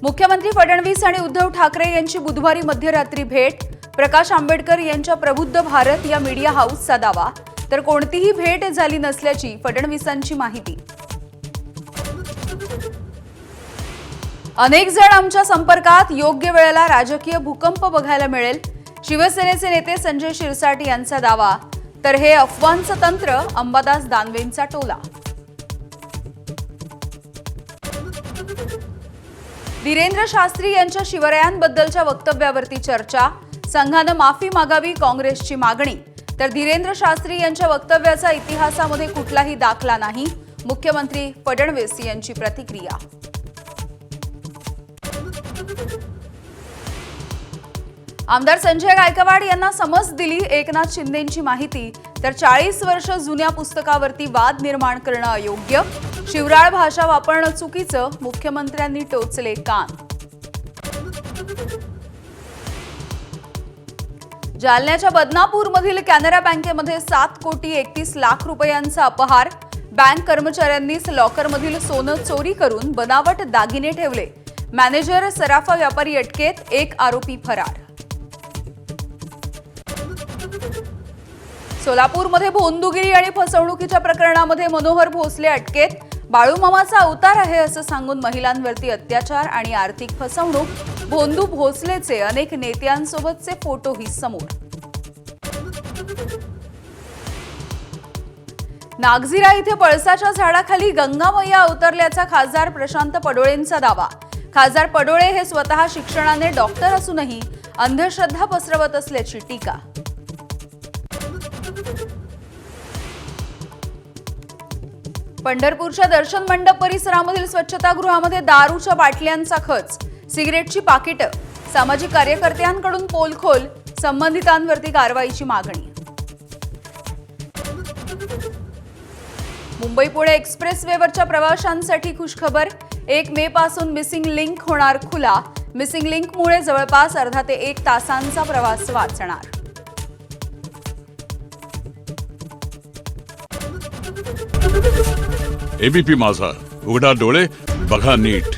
मुख्यमंत्री फडणवीस आणि उद्धव ठाकरे यांची बुधवारी मध्यरात्री भेट. प्रकाश आंबेडकर यांच्या प्रबुद्ध भारत या मीडिया हाऊसचा दावा, तर कोणतीही भेट झाली नसल्याची फडणवीसांची माहिती. अनेक जण आमच्या संपर्कात, योग्य वेळेला राजकीय भूकंप बघायला मिळेल. शिवसेनेचे नेते संजय शिरसाट यांचा दावा, तर हे अफवांचं तंत्र, अंबादास दानवेंचा टोला. धीरेंद्र शास्त्री यांच्या शिवरायांबद्दलच्या वक्तव्यावरती चर्चा. संघानं माफी मागावी, काँग्रेसची मागणी. तर धीरेंद्र शास्त्री यांच्या वक्तव्याचा इतिहासामध्ये कुठलाही दाखला नाही, मुख्यमंत्री फडणवीस यांची प्रतिक्रिया. आमदार संजय गायकवाड यांना समज दिली, एकनाथ शिंदेंची माहिती. तर 40 वर्ष जुन्या पुस्तकावरती वाद निर्माण करणं अयोग्य, शिवराळ भाषा वापरणं चुकीचं, मुख्यमंत्र्यांनी टोचले कान. जालन्याच्या बदनापूरमधील कॅनरा बँकेमध्ये 7 कोटी 31 लाख रुपयांचा अपहार. बँक कर्मचाऱ्यांनीच लॉकरमधील सोनं चोरी करून बनावट दागिने ठेवले. मॅनेजर, सराफा व्यापारी अटकेत, एक आरोपी फरार. सोलापूरमध्ये भोंदूगिरी आणि फसवणुकीच्या प्रकरणामध्ये मनोहर भोसले अटकेत. बाळूमामाचा अवतार आहे असं सांगून महिलांवरती अत्याचार आणि आर्थिक फसवणूक. भोंदू भोसलेचे अनेक नेत्यांसोबतचे फोटोही समोर. नागझिरा इथे पळसाच्या झाडाखाली गंगामय्या अवतरल्याचा खासदार प्रशांत पडोळेंचा दावा. खासदार पडोळे हे स्वतः शिक्षणाने डॉक्टर असूनही अंधश्रद्धा पसरवत असल्याची टीका. पंढरपूरच्या दर्शन मंडप परिसरामधील स्वच्छतागृहामध्ये दारूच्या बाटल्यांचा खच, सिगरेटची पाकिटं. सामाजिक कार्यकर्त्यांकडून पोलखोल, संबंधितांवरती कारवाईची मागणी. मुंबई पुणे एक्सप्रेस वेवरच्या प्रवाशांसाठी खुशखबर. 1 मे पासून मिसिंग लिंक होणार खुला. मिसिंग लिंकमुळे जवळपास अर्धा ते 1 तासांचा प्रवास वाचणार. एबीपी माझा, उघडा डोळे बघा नीट.